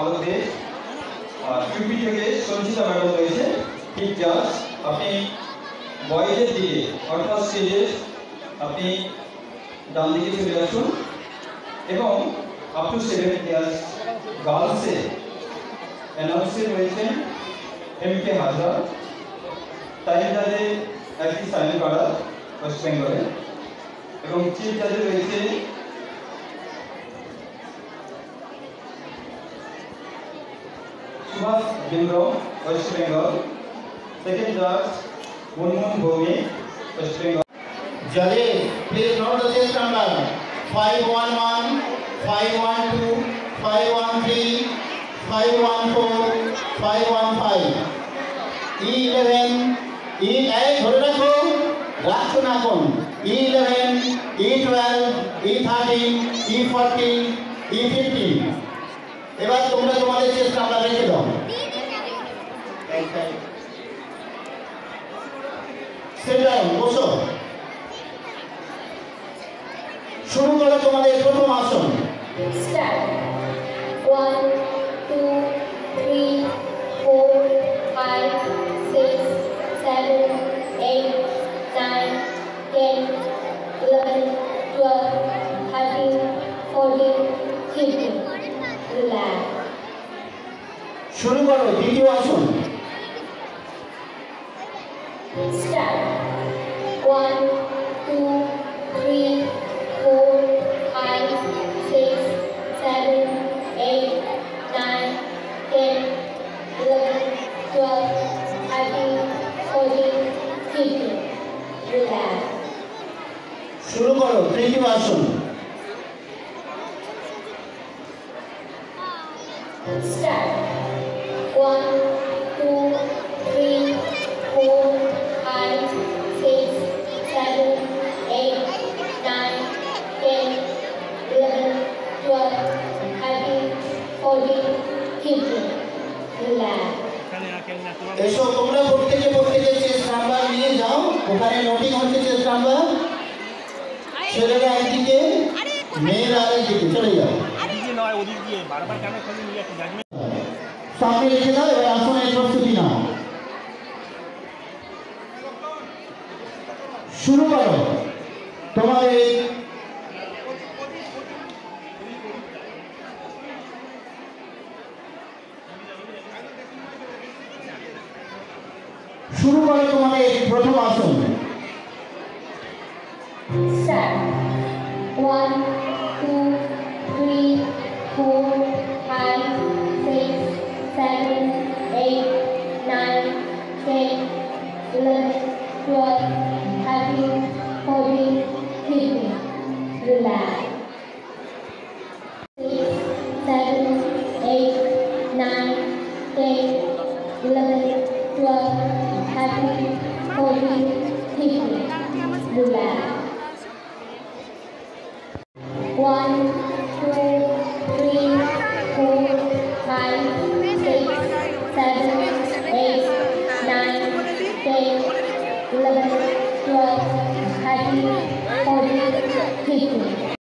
ভালো দেশ ইউপি থেকে সঞ্চিতা ম্যাডাম রয়েছে। ঠিক জাস্ট আপনি বয়েজের দিকে অর্থাৎ স্টেজের আপনি ডান দিকে চলে আসুন এবং আপ টু 7 ইয়ার্স গার্লসে অ্যানাউন্সে রয়েছেন MK হাজরা, টাইম জাজে একটি সাইন কাড়া ওয়েস্ট বেঙ্গলে এবং চিফ জাজে রয়েছে সুভাষ বিন্দ্র ওয়েস্ট বেঙ্গল, সেকেন্ড জাজ Munmun Bhowmik West Bengal. Judges, please note the chest number 511, 512, 513, 514, 515. E11, E8 ধরে রাখো, রাখছো না কোন E11, E12, E13, E14, E15. এবার তোমরা তোমাদের চেষ্টা আমরা রেখে দাও। Sit down, বসো। শুরু করো তোমাদের প্রথম আসন। Start. 1, 2, 3, 4, 5, 6, 7, 8, 9, 10, 11, 12, 13, 14, 15. Relax. শুরু করো দ্বিতীয় আসন। Start. 1, 2, 3, 4, 5, 6, 7, 8, 9, 10, 11, 12, 13, 14, 15. Relax. শুরু করো তৃতীয় আসন। Start. 1, 2, 3, 4, 5, 6, 7, 8, 9, 10, 11, 12, 13, 14, 15. Relax. এসো তোমরা প্রত্যেকে চেস্ট নাম্বার নিয়ে যাও, ওখানে নোটিং হচ্ছে চেস্ট নাম্বার। ছেলেরা একদিকে, মেয়েরা আরেকদিকে, চলে যাও। সামনে রেখে দাও, এবার আসনের প্রস্তুতি নাও। শুরু করো তোমাদের প্রথম আসন। Start. 1, 2, 3, 4, 5, 6, 7, 8, 9, 10, 11, 12, 13, 14, 15. Relax. 6, 7, 8, 9, 10, 11, 12, 13, 14, 15. Relax.